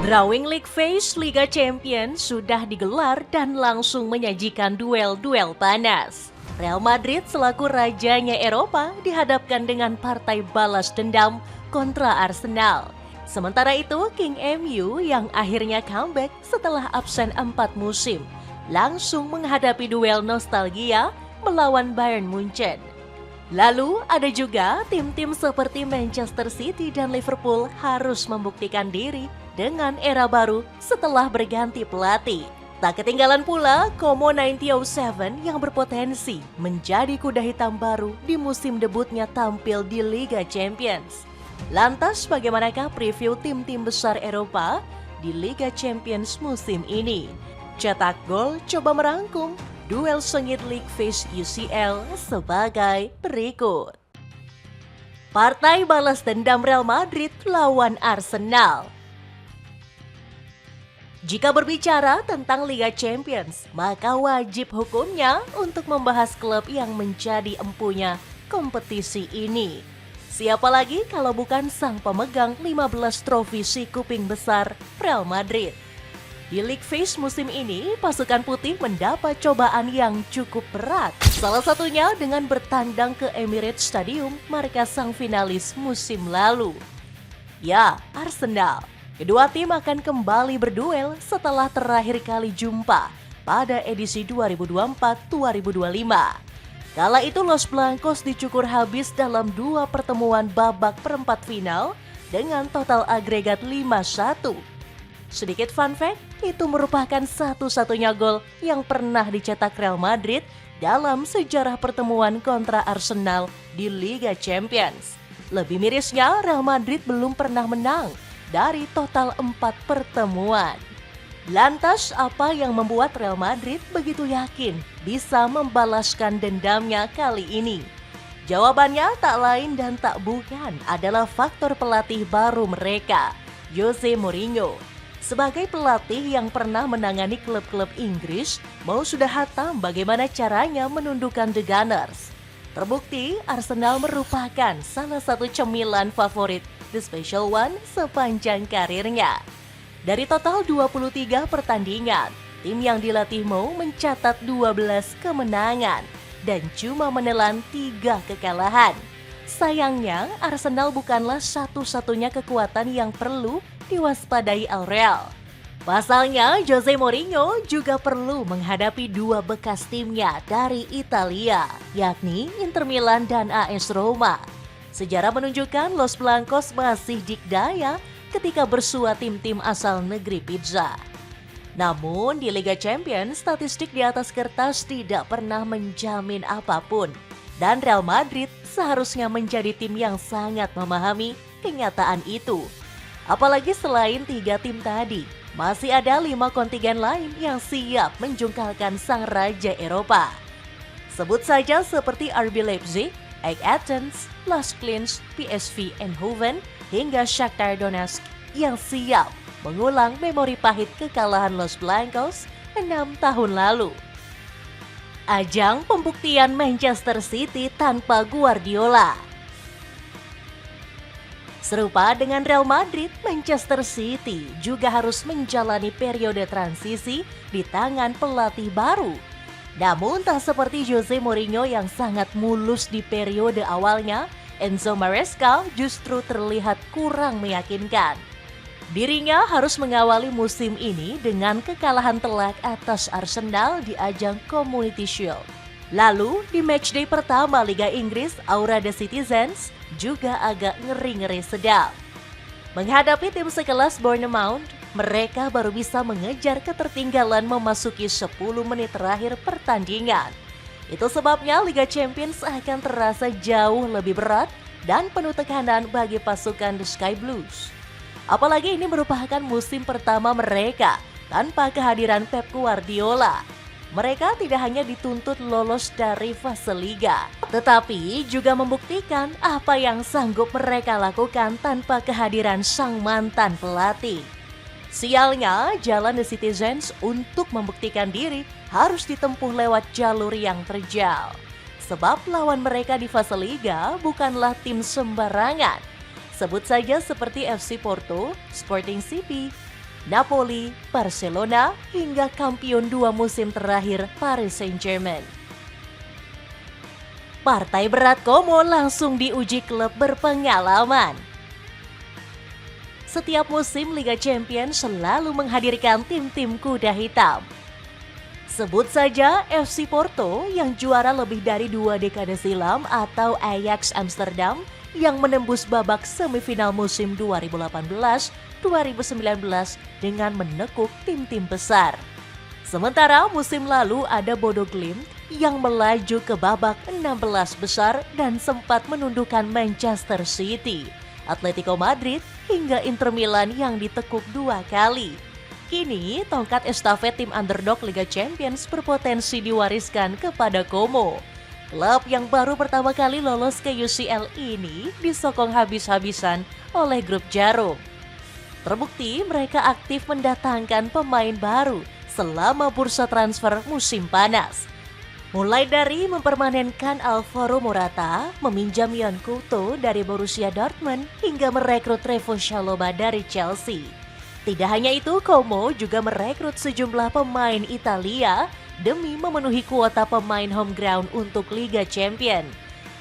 Drawing League Phase Liga Champions sudah digelar dan langsung menyajikan duel-duel panas. Real Madrid selaku rajanya Eropa dihadapkan dengan partai balas dendam kontra Arsenal. Sementara itu, King MU yang akhirnya comeback setelah absen 4 musim, langsung menghadapi duel nostalgia melawan Bayern Munchen. Lalu ada juga tim-tim seperti Manchester City dan Liverpool harus membuktikan diri dengan era baru setelah berganti pelatih. Tak ketinggalan pula Como 9007 yang berpotensi menjadi kuda hitam baru di musim debutnya tampil di Liga Champions. Lantas bagaimanakah preview tim-tim besar Eropa di Liga Champions musim ini? Cetak Gol coba merangkum duel sengit League Phase UCL sebagai berikut. Partai balas dendam Real Madrid lawan Arsenal. Jika berbicara tentang Liga Champions, maka wajib hukumnya untuk membahas klub yang menjadi empunya kompetisi ini. Siapa lagi kalau bukan sang pemegang 15 trofi si kuping besar Real Madrid. Di League Phase musim ini, pasukan putih mendapat cobaan yang cukup berat. Salah satunya dengan bertandang ke Emirates Stadium, markas sang finalis musim lalu. Ya, Arsenal. Kedua tim akan kembali berduel setelah terakhir kali jumpa pada edisi 2024-2025. Kala itu Los Blancos dicukur habis dalam 2 pertemuan babak perempat final dengan total agregat 5-1. Sedikit fun fact, itu merupakan satu-satunya gol yang pernah dicetak Real Madrid dalam sejarah pertemuan kontra Arsenal di Liga Champions. Lebih mirisnya, Real Madrid belum pernah menang dari total 4 pertemuan. Lantas apa yang membuat Real Madrid begitu yakin bisa membalaskan dendamnya kali ini? Jawabannya tak lain dan tak bukan adalah faktor pelatih baru mereka, Jose Mourinho. Sebagai pelatih yang pernah menangani klub-klub Inggris, mau sudah hatam bagaimana caranya menundukkan The Gunners. Terbukti Arsenal merupakan salah satu cemilan favorit The Special One sepanjang karirnya. Dari total 23 pertandingan, tim yang dilatih Mo mencatat 12 kemenangan dan cuma menelan 3 kekalahan. Sayangnya, Arsenal bukanlah satu-satunya kekuatan yang perlu diwaspadai Al Real. Pasalnya, Jose Mourinho juga perlu menghadapi 2 bekas timnya dari Italia, yakni Inter Milan dan AS Roma. Sejarah menunjukkan Los Blancos masih dikdaya ketika bersua tim-tim asal negeri pizza. Namun di Liga Champions, statistik di atas kertas tidak pernah menjamin apapun. Dan Real Madrid seharusnya menjadi tim yang sangat memahami kenyataan itu. Apalagi selain 3 tim tadi, masih ada 5 kontingen lain yang siap menjungkalkan sang raja Eropa. Sebut saja seperti RB Leipzig, AEK Athens, Las Klins, PSV Eindhoven, hingga Shakhtar Donetsk yang siap mengulang memori pahit kekalahan Los Blancos 6 tahun lalu. Ajang pembuktian Manchester City tanpa Guardiola. Serupa dengan Real Madrid, Manchester City juga harus menjalani periode transisi di tangan pelatih baru. Namun tak seperti Jose Mourinho yang sangat mulus di periode awalnya, Enzo Maresca justru terlihat kurang meyakinkan. Dirinya harus mengawali musim ini dengan kekalahan telak atas Arsenal di ajang Community Shield. Lalu di matchday pertama Liga Inggris, aura The Citizens juga agak ngeri-ngeri sedap. Menghadapi tim sekelas Bournemouth, mereka baru bisa mengejar ketertinggalan memasuki 10 menit terakhir pertandingan. Itu sebabnya Liga Champions akan terasa jauh lebih berat dan penuh tekanan bagi pasukan The Sky Blues. Apalagi ini merupakan musim pertama mereka tanpa kehadiran Pep Guardiola. Mereka tidak hanya dituntut lolos dari fase liga, tetapi juga membuktikan apa yang sanggup mereka lakukan tanpa kehadiran sang mantan pelatih. Sialnya, jalan The Citizens untuk membuktikan diri harus ditempuh lewat jalur yang terjal. Sebab lawan mereka di fase liga bukanlah tim sembarangan. Sebut saja seperti FC Porto, Sporting CP, Napoli, Barcelona, hingga kampiun 2 musim terakhir Paris Saint-Germain. Partai berat Como langsung diuji klub berpengalaman. Setiap musim Liga Champions selalu menghadirkan tim-tim kuda hitam. Sebut saja FC Porto yang juara lebih dari 2 dekade silam atau Ajax Amsterdam yang menembus babak semifinal musim 2018-2019 dengan menekuk tim-tim besar. Sementara musim lalu ada Bodo Glimt yang melaju ke babak 16 besar dan sempat menundukkan Manchester City, Atletico Madrid, hingga Inter Milan yang ditekuk 2 kali. Kini, tongkat estafet tim underdog Liga Champions berpotensi diwariskan kepada Como. Klub yang baru pertama kali lolos ke UCL ini disokong habis-habisan oleh grup Jarum. Terbukti mereka aktif mendatangkan pemain baru selama bursa transfer musim panas. Mulai dari mempermanenkan Alvaro Morata, meminjam Yan Couto dari Borussia Dortmund, hingga merekrut Trevoh Chalobah dari Chelsea. Tidak hanya itu, Como juga merekrut sejumlah pemain Italia demi memenuhi kuota pemain home ground untuk Liga Champions.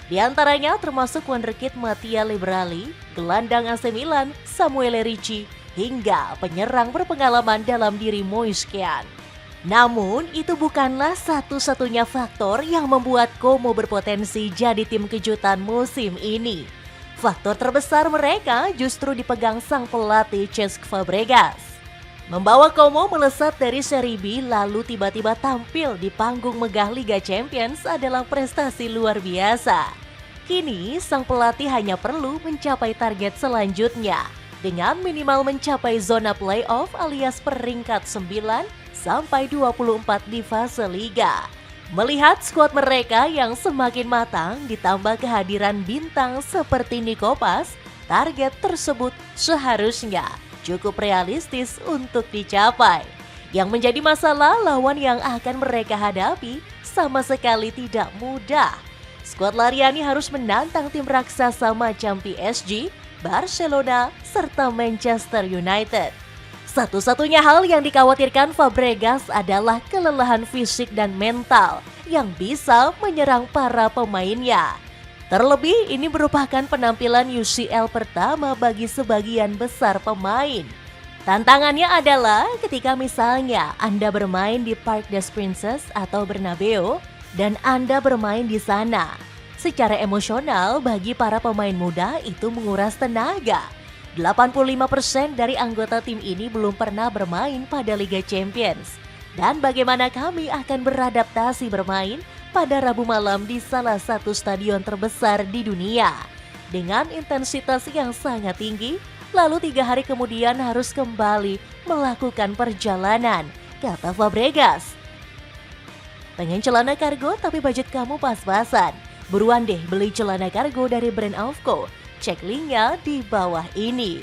Di antaranya termasuk wonderkid Mattia Liberali, gelandang AC Milan Samuel Ricci, hingga penyerang berpengalaman dalam diri Moise Kean. Namun, itu bukanlah satu-satunya faktor yang membuat Como berpotensi jadi tim kejutan musim ini. Faktor terbesar mereka justru dipegang sang pelatih Cesc Fabregas. Membawa Como melesat dari Serie B lalu tiba-tiba tampil di panggung megah Liga Champions adalah prestasi luar biasa. Kini, sang pelatih hanya perlu mencapai target selanjutnya dengan minimal mencapai zona playoff alias peringkat 9 sampai 24 di fase Liga. Melihat skuad mereka yang semakin matang ditambah kehadiran bintang seperti Nico Paz, target tersebut seharusnya cukup realistis untuk dicapai. Yang menjadi masalah, lawan yang akan mereka hadapi sama sekali tidak mudah. Skuad Lariani harus menantang tim raksasa macam PSG, Barcelona, serta Manchester United. Satu-satunya hal yang dikhawatirkan Fabregas adalah kelelahan fisik dan mental yang bisa menyerang para pemainnya. Terlebih, ini merupakan penampilan UCL pertama bagi sebagian besar pemain. Tantangannya adalah ketika misalnya Anda bermain di Parc des Princes atau Bernabeu dan Anda bermain di sana. Secara emosional, bagi para pemain muda itu menguras tenaga. 85% dari anggota tim ini belum pernah bermain pada Liga Champions. Dan bagaimana kami akan beradaptasi bermain pada Rabu malam di salah satu stadion terbesar di dunia. Dengan intensitas yang sangat tinggi, lalu 3 hari kemudian harus kembali melakukan perjalanan, kata Fabregas. Pengen celana kargo tapi budget kamu pas-pasan? Buruan deh beli celana kargo dari brand Avco. Cek linknya di bawah ini.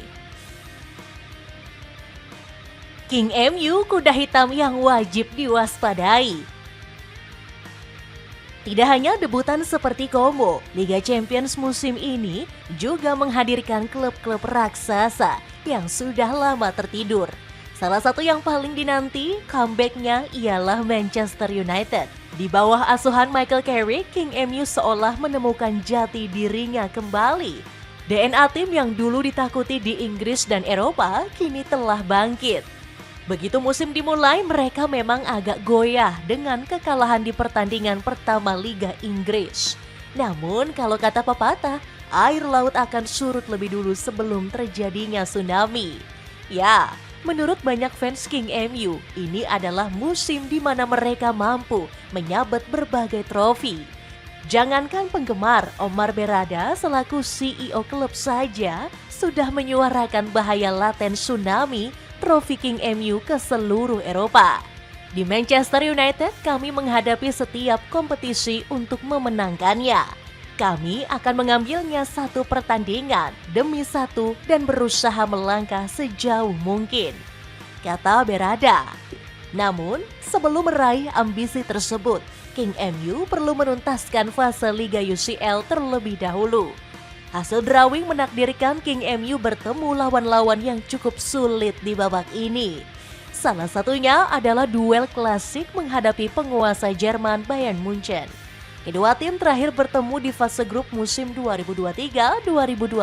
King MU kuda hitam yang wajib diwaspadai. Tidak hanya debutan seperti Como, Liga Champions musim ini juga menghadirkan klub-klub raksasa yang sudah lama tertidur. Salah satu yang paling dinanti comeback-nya ialah Manchester United. Di bawah asuhan Michael Carrick, King MU seolah menemukan jati dirinya kembali. DNA tim yang dulu ditakuti di Inggris dan Eropa kini telah bangkit. Begitu musim dimulai, mereka memang agak goyah dengan kekalahan di pertandingan pertama Liga Inggris. Namun kalau kata pepatah, air laut akan surut lebih dulu sebelum terjadinya tsunami. Ya, menurut banyak fans King MU, ini adalah musim di mana mereka mampu menyabet berbagai trofi. Jangankan penggemar, Omar Berrada selaku CEO klub saja sudah menyuarakan bahaya laten tsunami trofi King MU ke seluruh Eropa. Di Manchester United, kami menghadapi setiap kompetisi untuk memenangkannya. Kami akan mengambilnya satu pertandingan demi satu dan berusaha melangkah sejauh mungkin, kata Berrada. Namun, sebelum meraih ambisi tersebut, King MU perlu menuntaskan fase Liga UCL terlebih dahulu. Hasil drawing menakdirkan King MU bertemu lawan-lawan yang cukup sulit di babak ini. Salah satunya adalah duel klasik menghadapi penguasa Jerman Bayern Munchen. Kedua tim terakhir bertemu di fase grup musim 2023-2024.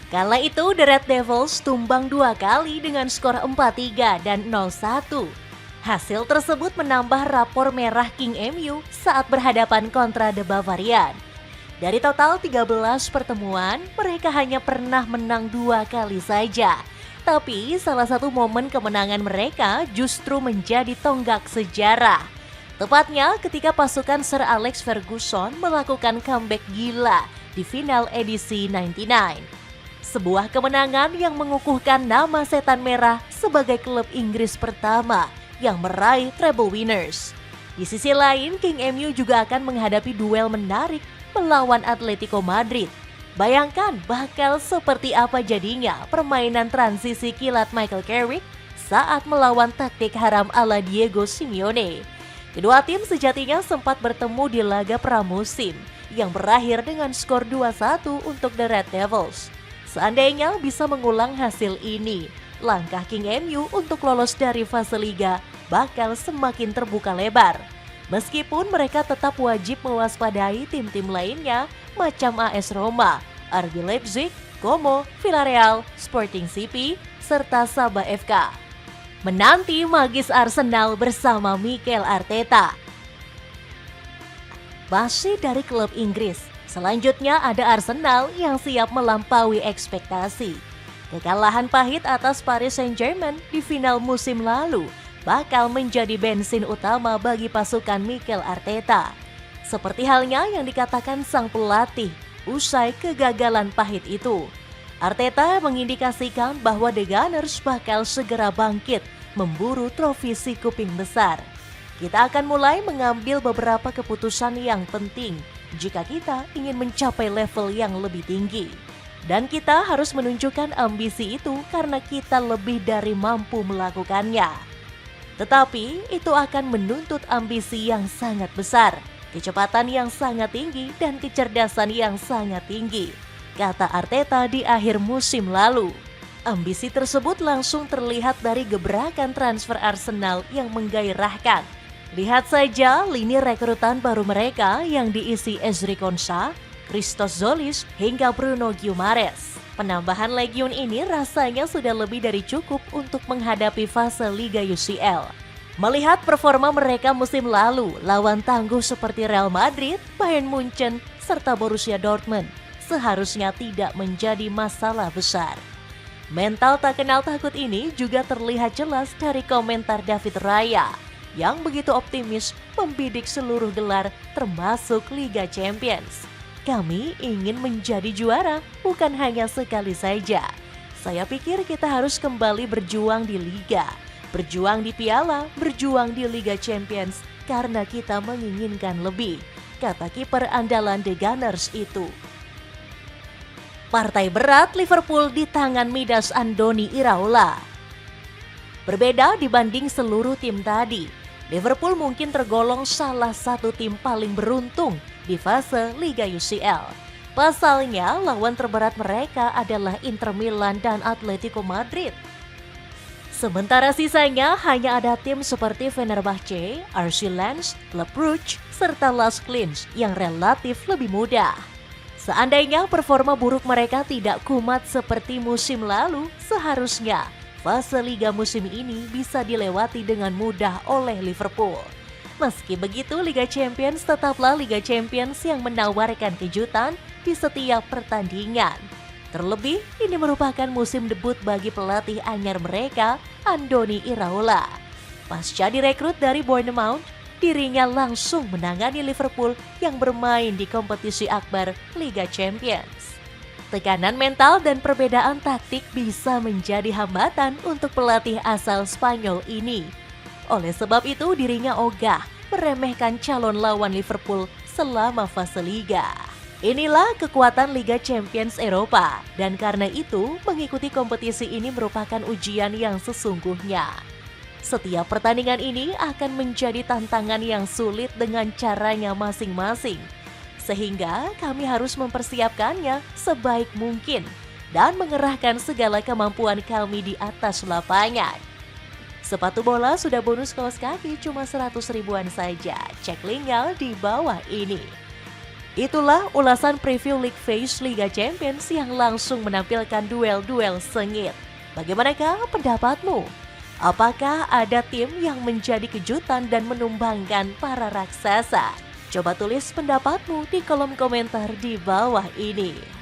Kala itu The Red Devils tumbang 2 kali dengan skor 4-3 dan 0-1. Hasil tersebut menambah rapor merah King MU saat berhadapan kontra The Bavarian. Dari total 13 pertemuan, mereka hanya pernah menang 2 kali saja. Tapi salah satu momen kemenangan mereka justru menjadi tonggak sejarah. Tepatnya ketika pasukan Sir Alex Ferguson melakukan comeback gila di final edisi 99. Sebuah kemenangan yang mengukuhkan nama Setan Merah sebagai klub Inggris pertama yang meraih treble winners. Di sisi lain, King MU juga akan menghadapi duel menarik melawan Atletico Madrid. Bayangkan bakal seperti apa jadinya permainan transisi kilat Michael Carrick saat melawan taktik haram ala Diego Simeone. Kedua tim sejatinya sempat bertemu di laga pramusim yang berakhir dengan skor 2-1 untuk The Red Devils. Seandainya bisa mengulang hasil ini, langkah King MU untuk lolos dari fase liga bakal semakin terbuka lebar. Meskipun mereka tetap wajib mewaspadai tim-tim lainnya macam AS Roma, RB Leipzig, Como, Villarreal, Sporting CP, serta Sabah FK. Menanti magis Arsenal bersama Mikel Arteta. Masih dari klub Inggris, selanjutnya ada Arsenal yang siap melampaui ekspektasi. Kekalahan pahit atas Paris Saint-Germain di final musim lalu bakal menjadi bensin utama bagi pasukan Mikel Arteta. Seperti halnya yang dikatakan sang pelatih usai kegagalan pahit itu. Arteta mengindikasikan bahwa The Gunners bakal segera bangkit memburu trofi si kuping besar. Kita akan mulai mengambil beberapa keputusan yang penting jika kita ingin mencapai level yang lebih tinggi. Dan kita harus menunjukkan ambisi itu karena kita lebih dari mampu melakukannya. Tetapi itu akan menuntut ambisi yang sangat besar, kecepatan yang sangat tinggi, dan kecerdasan yang sangat tinggi, kata Arteta di akhir musim lalu. Ambisi tersebut langsung terlihat dari gebrakan transfer Arsenal yang menggairahkan. Lihat saja lini rekrutan baru mereka yang diisi Ezri Konsa, Christos Zolis, hingga Bruno Guimaraes. Penambahan legion ini rasanya sudah lebih dari cukup untuk menghadapi fase Liga UCL. Melihat performa mereka musim lalu lawan tangguh seperti Real Madrid, Bayern Munchen, serta Borussia Dortmund, seharusnya tidak menjadi masalah besar. Mental tak kenal takut ini juga terlihat jelas dari komentar David Raya yang begitu optimis membidik seluruh gelar termasuk Liga Champions. Kami ingin menjadi juara, bukan hanya sekali saja. Saya pikir kita harus kembali berjuang di Liga, berjuang di Piala, berjuang di Liga Champions, karena kita menginginkan lebih, kata kiper andalan The Gunners itu. Partai berat Liverpool di tangan Midas Andoni Iraola. Berbeda dibanding seluruh tim tadi, Liverpool mungkin tergolong salah satu tim paling beruntung di fase Liga UCL. Pasalnya, lawan terberat mereka adalah Inter Milan dan Atletico Madrid. Sementara sisanya hanya ada tim seperti Fenerbahce, RC Lens, Club Brugge, serta Las Klins yang relatif lebih mudah. Seandainya performa buruk mereka tidak kumat seperti musim lalu, seharusnya fase Liga musim ini bisa dilewati dengan mudah oleh Liverpool. Meski begitu, Liga Champions tetaplah Liga Champions yang menawarkan kejutan di setiap pertandingan. Terlebih, ini merupakan musim debut bagi pelatih anyar mereka, Andoni Iraola. Pasca direkrut dari Bournemouth, dirinya langsung menangani Liverpool yang bermain di kompetisi akbar Liga Champions. Tekanan mental dan perbedaan taktik bisa menjadi hambatan untuk pelatih asal Spanyol ini. Oleh sebab itu, dirinya ogah meremehkan calon lawan Liverpool selama fase Liga. Inilah kekuatan Liga Champions Eropa, dan karena itu mengikuti kompetisi ini merupakan ujian yang sesungguhnya. Setiap pertandingan ini akan menjadi tantangan yang sulit dengan caranya masing-masing. Sehingga kami harus mempersiapkannya sebaik mungkin dan mengerahkan segala kemampuan kami di atas lapangan. Sepatu bola sudah bonus kaos kaki cuma 100 ribuan saja. Cek linknya di bawah ini. Itulah ulasan preview League Phase Liga Champions yang langsung menampilkan duel-duel sengit. Bagaimanakah pendapatmu? Apakah ada tim yang menjadi kejutan dan menumbangkan para raksasa? Coba tulis pendapatmu di kolom komentar di bawah ini.